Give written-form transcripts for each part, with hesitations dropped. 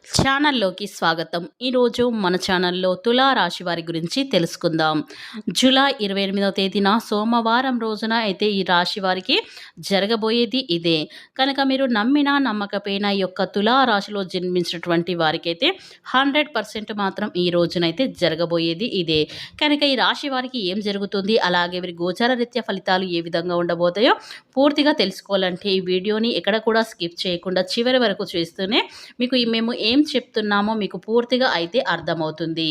ఛానల్లోకి స్వాగతం. ఈరోజు మన ఛానల్లో తులా రాశి వారి గురించి తెలుసుకుందాం. జూలై 28వ తేదీన సోమవారం రోజున అయితే ఈ రాశి వారికి జరగబోయేది ఇదే. కనుక మీరు నమ్మినా నమ్మకపోయినా ఈ యొక్క తులా రాశిలో జన్మించినటువంటి వారికైతే 100% మాత్రం ఈ రోజునైతే జరగబోయేది ఇదే. కనుక ఈ రాశి వారికి ఏం జరుగుతుంది, అలాగే వీరి గోచార రీత్యా ఫలితాలు ఏ విధంగా ఉండబోతాయో పూర్తిగా తెలుసుకోవాలంటే ఈ వీడియోని ఎక్కడ కూడా స్కిప్ చేయకుండా చివరి వరకు చూస్తూనే మీకు మేము ఏం చెప్తున్నామో మీకు పూర్తిగా అయితే అర్థమవుతుంది.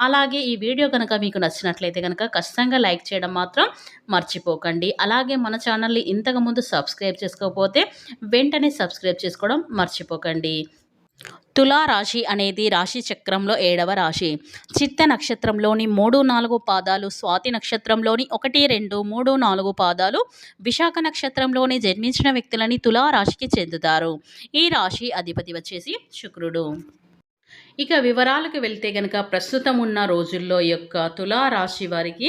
అలాగే ఈ వీడియో కనుక మీకు నచ్చినట్లయితే కనుక ఖచ్చితంగా లైక్ చేయడం మాత్రం మర్చిపోకండి. అలాగే మన ఛానల్ని ఇంతకుముందు సబ్స్క్రైబ్ చేసుకోకపోతే వెంటనే సబ్స్క్రైబ్ చేసుకోవడం మర్చిపోకండి. తులా రాశి అనేది రాశి చక్రంలో 7వ రాశి. చిత్త నక్షత్రంలోని 3, 4 పాదాలు, స్వాతి నక్షత్రంలోని 1, 2, 3, 4 పాదాలు, విశాఖ నక్షత్రంలోని జన్మించిన వ్యక్తులని తులా రాశికి చెందుతారు. ఈ రాశి అధిపతి వచ్చేసి శుక్రుడు. ఇక వివరాలకు వెళ్తే గనక ప్రస్తుతం ఉన్న రోజుల్లో యొక్క తులా రాశి వారికి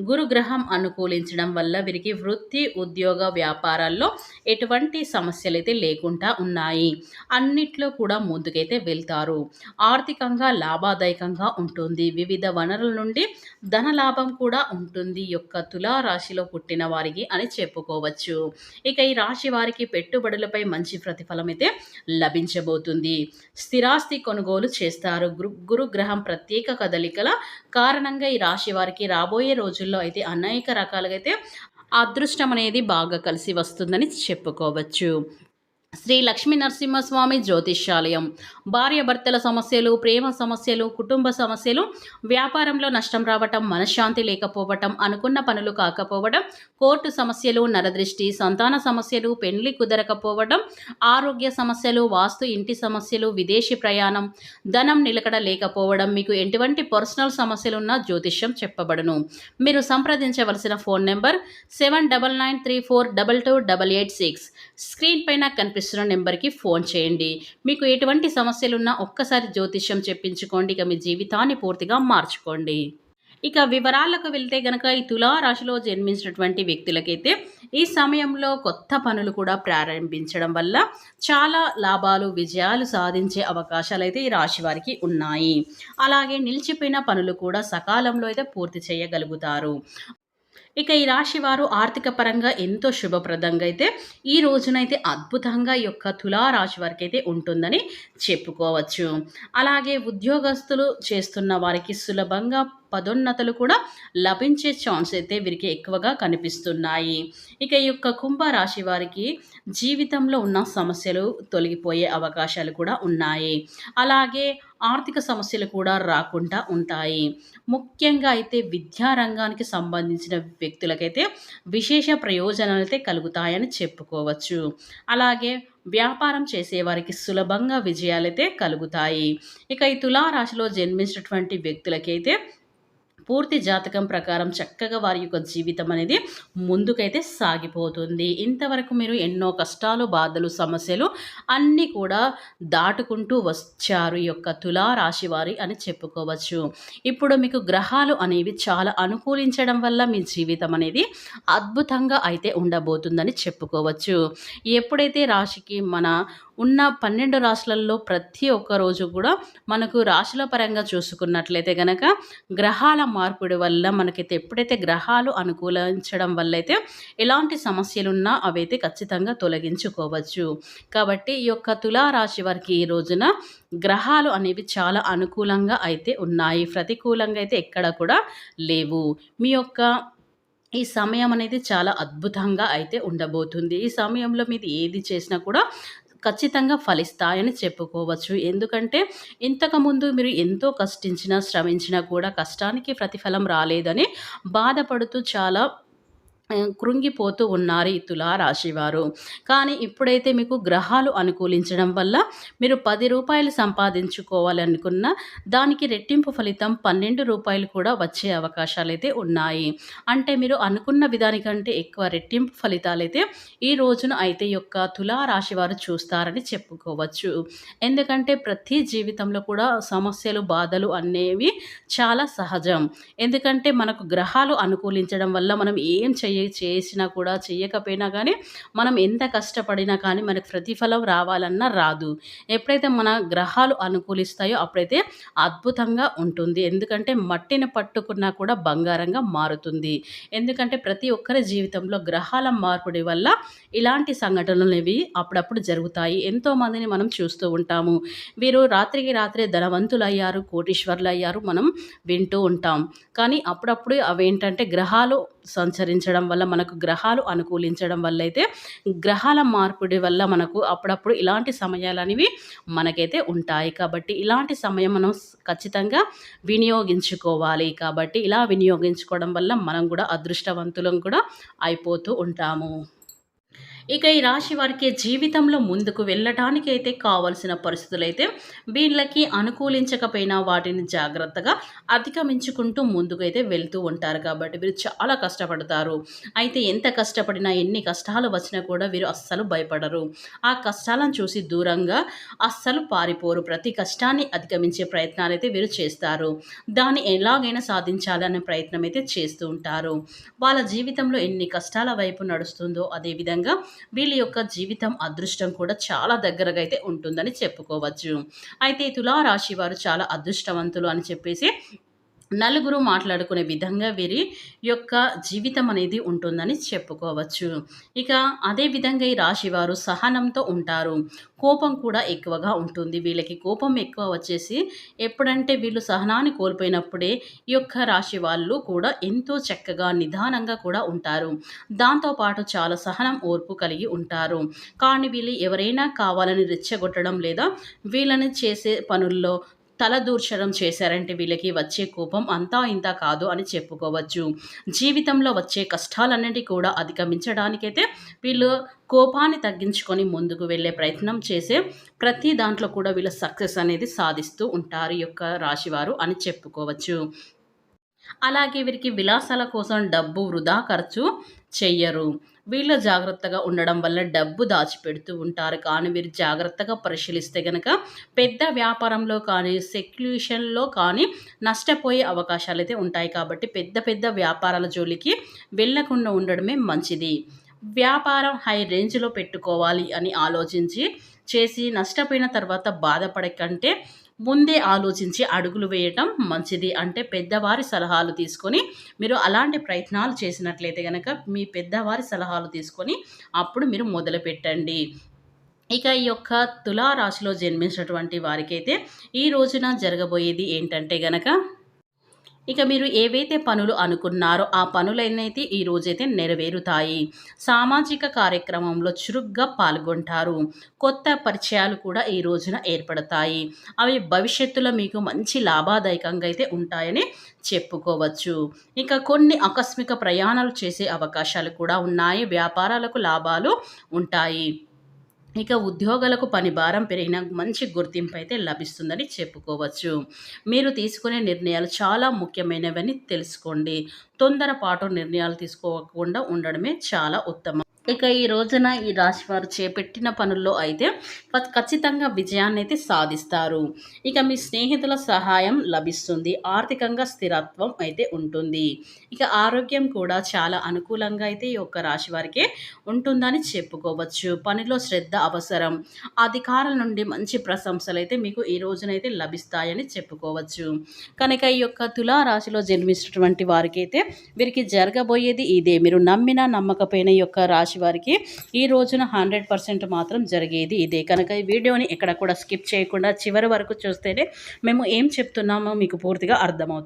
గురుగ్రహం అనుకూలించడం వల్ల వీరికి వృత్తి, ఉద్యోగ, వ్యాపారాల్లో ఎటువంటి సమస్యలు అయితే లేకుండా ఉన్నాయి. అన్నిట్లో కూడా ముందుకైతే వెళ్తారు. ఆర్థికంగా లాభదాయకంగా ఉంటుంది. వివిధ వనరుల నుండి ధన లాభం కూడా ఉంటుంది ఈ యొక్క తులా రాశిలో పుట్టిన వారికి అని చెప్పుకోవచ్చు. ఇక ఈ రాశి వారికి పెట్టుబడులపై మంచి ప్రతిఫలం అయితే లభించబోతుంది. స్థిరాస్తి కొనుగోలు చేస్తారు. గురుగ్రహం ప్రత్యేక కదలికల కారణంగా ఈ రాశి వారికి రాబోయే రోజుల్లో అయితే అనేక రకాలుగా అయితే అదృష్టం అనేది బాగా కలిసి వస్తుందని చెప్పుకోవచ్చు. శ్రీ లక్ష్మీ నరసింహస్వామి జ్యోతిష్యాలయం. భార్యాభర్తల సమస్యలు, ప్రేమ సమస్యలు, కుటుంబ సమస్యలు, వ్యాపారంలో నష్టం రావటం, మనశ్శాంతి లేకపోవటం, అనుకున్న పనులు కాకపోవడం, కోర్టు సమస్యలు, నరదృష్టి, సంతాన సమస్యలు, పెళ్లి కుదరకపోవడం, ఆరోగ్య సమస్యలు, వాస్తు, ఇంటి సమస్యలు, విదేశీ ప్రయాణం, ధనం నిలకడ లేకపోవడం, మీకు ఎటువంటి పర్సనల్ సమస్యలున్నా జ్యోతిష్యం చెప్పబడును. మీరు సంప్రదించవలసిన ఫోన్ నెంబర్ 7993422886. స్క్రీన్ పైన కనిపిస్తున్న నెంబర్కి ఫోన్ చేయండి. మీకు ఎటువంటి సమస్యలున్నా ఒక్కసారి జ్యోతిష్యం చెప్పించుకోండి. ఇక మీ జీవితాన్ని పూర్తిగా మార్చుకోండి. ఇక వివరాలకు వెళ్తే గనక ఈ తులా రాశిలో జన్మించినటువంటి వ్యక్తులకైతే ఈ సమయంలో కొత్త పనులు కూడా ప్రారంభించడం వల్ల చాలా లాభాలు, విజయాలు సాధించే అవకాశాలు అయితే ఈ రాశి వారికి ఉన్నాయి. అలాగే నిలిచిపోయిన పనులు కూడా సకాలంలో అయితే పూర్తి చేయగలుగుతారు. ఇక ఈ రాశి వారు ఆర్థిక పరంగా ఎంతో శుభప్రదంగా అయితే ఈ రోజునైతే అద్భుతంగా ఈ యొక్క తులా రాశి వారికి అయితే ఉంటుందని చెప్పుకోవచ్చు. అలాగే ఉద్యోగస్తులు చేస్తున్న వారికి సులభంగా పదోన్నతులు కూడా లభించే ఛాన్స్ అయితే వీరికి ఎక్కువగా కనిపిస్తున్నాయి. ఇక ఈ యొక్క కుంభరాశి వారికి జీవితంలో ఉన్న సమస్యలు తొలగిపోయే అవకాశాలు కూడా ఉన్నాయి. అలాగే ఆర్థిక సమస్యలు కూడా రాకుండా ఉంటాయి. ముఖ్యంగా అయితే విద్యారంగానికి సంబంధించిన వ్యక్తులకైతే విశేష ప్రయోజనాలు అయితే కలుగుతాయని చెప్పుకోవచ్చు. అలాగే వ్యాపారం చేసేవారికి సులభంగా విజయాలైతే కలుగుతాయి. ఇక ఈ తులారాశిలో జన్మించినటువంటి వ్యక్తులకైతే పూర్తి జాతకం ప్రకారం చక్కగా వారి యొక్క జీవితం అనేది ముందుకైతే సాగిపోతుంది. ఇంతవరకు మీరు ఎన్నో కష్టాలు, బాధలు, సమస్యలు అన్నీ కూడా దాటుకుంటూ వచ్చారు ఈ యొక్క తులా రాశి వారి అని చెప్పుకోవచ్చు. ఇప్పుడు మీకు గ్రహాలు అనేవి చాలా అనుకూలించడం వల్ల మీ జీవితం అనేది అద్భుతంగా అయితే ఉండబోతుందని చెప్పుకోవచ్చు. ఎప్పుడైతే రాశికి మన ఉన్న 12 రాశులలో ప్రతి ఒక్క రోజు కూడా మనకు రాశుల పరంగా చూసుకున్నట్లయితే గనక గ్రహాల మార్పిడి వల్ల మనకైతే ఎప్పుడైతే గ్రహాలు అనుకూలించడం వల్ల అయితే ఎలాంటి సమస్యలున్నా అవైతే ఖచ్చితంగా తొలగించుకోవచ్చు. కాబట్టి ఈ యొక్క తులారాశి వారికి ఈ రోజున గ్రహాలు అనేవి చాలా అనుకూలంగా అయితే ఉన్నాయి. ప్రతికూలంగా అయితే ఎక్కడ కూడా లేవు. మీ యొక్క ఈ సమయం అనేది చాలా అద్భుతంగా అయితే ఉండబోతుంది. ఈ సమయంలో మీరు ఏది చేసినా కూడా ఖచ్చితంగా ఫలిస్తాయని చెప్పుకోవచ్చు. ఎందుకంటే ఇంతకుముందు మీరు ఎంతో కష్టించినా, శ్రమించినా కూడా కష్టానికి ప్రతిఫలం రాలేదని బాధపడుతూ చాలా కృంగిపోతూ ఉన్నారు ఈ తులారాశివారు. కానీ ఇప్పుడైతే మీకు గ్రహాలు అనుకూలించడం వల్ల మీరు రూ. 10 సంపాదించుకోవాలనుకున్న దానికి రెట్టింపు ఫలితం రూ. 12 కూడా వచ్చే అవకాశాలైతే ఉన్నాయి. అంటే మీరు అనుకున్న విధానికంటే ఎక్కువ రెట్టింపు ఫలితాలైతే ఈ రోజున అయితే ఈ యొక్క తులారాశి వారు చూస్తారని చెప్పుకోవచ్చు. ఎందుకంటే ప్రతి జీవితంలో కూడా సమస్యలు, బాధలు అనేవి చాలా సహజం. ఎందుకంటే మనకు గ్రహాలు అనుకూలించడం వల్ల మనం ఏం చేసినా కూడా చెయ్యకపోయినా కానీ మనం ఎంత కష్టపడినా కానీ మనకు ప్రతిఫలం రావాలన్నా రాదు. ఎప్పుడైతే మన గ్రహాలు అనుకూలిస్తాయో అప్పుడైతే అద్భుతంగా ఉంటుంది. ఎందుకంటే మట్టిని పట్టుకున్నా కూడా బంగారంగా మారుతుంది. ఎందుకంటే ప్రతి ఒక్కరి జీవితంలో గ్రహాల మార్పిడి వల్ల ఇలాంటి సంఘటనలనేవి అప్పుడప్పుడు జరుగుతాయి. ఎంతోమందిని మనం చూస్తూ ఉంటాము. వీరు రాత్రికి రాత్రే ధనవంతులయ్యారు, కోటీశ్వరులయ్యారు మనం వింటూ ఉంటాం. కానీ అప్పుడప్పుడు అవేంటంటే గ్రహాలు సంచరించడం వల్ల, మనకు గ్రహాలు అనుకూలించడం వల్ల అయితే గ్రహాల మార్పిడి వల్ల మనకు అప్పుడప్పుడు ఇలాంటి సమయాలనేవి మనకైతే ఉంటాయి. కాబట్టి ఇలాంటి సమయం మనం ఖచ్చితంగా వినియోగించుకోవాలి. కాబట్టి ఇలా వినియోగించుకోవడం వల్ల మనం కూడా అదృష్టవంతులం కూడా అయిపోతూ ఉంటాము. ఇక ఈ రాశి వారికి జీవితంలో ముందుకు వెళ్ళటానికి అయితే కావాల్సిన పరిస్థితులైతే వీళ్ళకి అనుకూలించకపోయినా వాటిని జాగ్రత్తగా అధిగమించుకుంటూ ముందుకైతే వెళ్తూ ఉంటారు. కాబట్టి వీరు చాలా కష్టపడతారు. అయితే ఎంత కష్టపడినా, ఎన్ని కష్టాలు వచ్చినా కూడా వీరు అస్సలు భయపడరు. ఆ కష్టాలను చూసి దూరంగా అస్సలు పారిపోరు. ప్రతి కష్టాన్ని అధిగమించే ప్రయత్నాలు అయితే వీరు చేస్తారు. దాన్ని ఎలాగైనా సాధించాలనే ప్రయత్నం అయితే చేస్తూ ఉంటారు. వాళ్ళ జీవితంలో ఎన్ని కష్టాల వైపు నడుస్తుందో అదేవిధంగా వీళ్ళ యొక్క జీవితం అదృష్టం కూడా చాలా దగ్గరగా అయితే ఉంటుందని చెప్పుకోవచ్చు. అయితే తులా రాశి వారు చాలా అదృష్టవంతులు అని చెప్పేసి నలుగురు మాట్లాడుకునే విధంగా వీరి యొక్క జీవితం అనేది ఉంటుందని చెప్పుకోవచ్చు. ఇక అదే విధంగా ఈ రాశివారు సహనంతో ఉంటారు. కోపం కూడా ఎక్కువగా ఉంటుంది. వీళ్ళకి కోపం ఎక్కువ వచ్చేసి ఎప్పుడంటే వీళ్ళు సహనాన్ని కోల్పోయినప్పుడే ఈ యొక్క రాశి వాళ్ళు కూడా ఎంతో చక్కగా నిదానంగా కూడా ఉంటారు. దాంతోపాటు చాలా సహనం, ఓర్పు కలిగి ఉంటారు. కానీ వీళ్ళు ఎవరైనా కావాలని రెచ్చగొట్టడం లేదా వీళ్ళని చేసే పనుల్లో తలదూర్చడం చేశారంటే వీళ్ళకి వచ్చే కోపం అంతా ఇంత కాదు అని చెప్పుకోవచ్చు. జీవితంలో వచ్చే కష్టాలన్నిటి కూడా అధిగమించడానికైతే వీళ్ళు కోపాన్ని తగ్గించుకొని ముందుకు వెళ్ళే ప్రయత్నం చేసే ప్రతి దాంట్లో కూడా వీళ్ళ సక్సెస్ అనేది సాధిస్తూ ఉంటారు ఈ యొక్క రాశివారు అని చెప్పుకోవచ్చు. అలాగే వీరికి విలాసాల కోసం డబ్బు వృధా ఖర్చు చెయ్యరు. వీళ్ళు జాగ్రత్తగా ఉండడం వల్ల డబ్బు దాచిపెడుతూ ఉంటారు. కానీ వీరు జాగ్రత్తగా పరిశీలిస్తే గనక పెద్ద వ్యాపారంలో కానీ, సెక్యులేషన్‌లో కానీ నష్టపోయే అవకాశాలైతే ఉంటాయి. కాబట్టి పెద్ద పెద్ద వ్యాపారాల జోలికి వెళ్ళకుండా ఉండడమే మంచిది. వ్యాపారం హై రేంజ్‌లో పెట్టుకోవాలి అని ఆలోచించి చేసి నష్టపోయిన తర్వాత బాధపడే కంటే ముందే ఆలోచించి అడుగులు వేయటం మంచిది. అంటే పెద్దవారి సలహాలు తీసుకొని మీరు అలాంటి ప్రయత్నాలు చేసినట్లయితే గనక మీ పెద్దవారి సలహాలు తీసుకొని అప్పుడు మీరు మొదలుపెట్టండి. ఇక ఈ యొక్క తులా రాశిలో జన్మించినటువంటి వారికైతే ఈ రోజున జరగబోయేది ఏంటంటే గనక ఇక మీరు ఏవైతే పనులు అనుకున్నారో ఆ పనులైతే ఈ రోజైతే నెరవేరుతాయి. సామాజిక కార్యక్రమంలో చురుగ్గా పాల్గొంటారు. కొత్త పరిచయాలు కూడా ఈ రోజున ఏర్పడతాయి. అవి భవిష్యత్తులో మీకు మంచి లాభదాయకంగా అయితే ఉంటాయని చెప్పుకోవచ్చు. ఇక కొన్ని ఆకస్మిక ప్రయాణాలు చేసే అవకాశాలు కూడా ఉన్నాయి. వ్యాపారాలకు లాభాలు ఉంటాయి. ఇక ఉద్యోగులకు పని భారం పెరిగిన మంచి గుర్తింపు అయితే లభిస్తుందని చెప్పుకోవచ్చు. మీరు తీసుకునే నిర్ణయాలు చాలా ముఖ్యమైనవని తెలుసుకోండి. తొందరపాటు నిర్ణయాలు తీసుకోకుండా ఉండడమే చాలా ఉత్తమం. ఇక ఈ రోజున ఈ రాశి వారు చేపట్టిన పనుల్లో అయితే ఖచ్చితంగా విజయాన్ని అయితే సాధిస్తారు. ఇక మీ స్నేహితుల సహాయం లభిస్తుంది. ఆర్థికంగా స్థిరత్వం అయితే ఉంటుంది. ఇక ఆరోగ్యం కూడా చాలా అనుకూలంగా అయితే ఈ యొక్క రాశి వారికి ఉంటుందని చెప్పుకోవచ్చు. పనిలో శ్రద్ధ అవసరం. అధికారుల నుండి మంచి ప్రశంసలు అయితే మీకు ఈ రోజునైతే లభిస్తాయని చెప్పుకోవచ్చు. కనుక ఈ యొక్క తులా రాశిలో జన్మించినటువంటి వారికి అయితే వీరికి జరగబోయేది ఇదే. మీరు నమ్మినా నమ్మకపోయిన ఈ యొక్క రాశి వారికి ఈ రోజున 100% మాత్రం జరిగేది ఇదే. కనుక ఈ వీడియోని ఎక్కడ కూడా స్కిప్ చేయకుండా చివరి వరకు చూస్తేనే మేము ఏం చెప్తున్నామో మీకు పూర్తిగా అర్థమవుతుంది.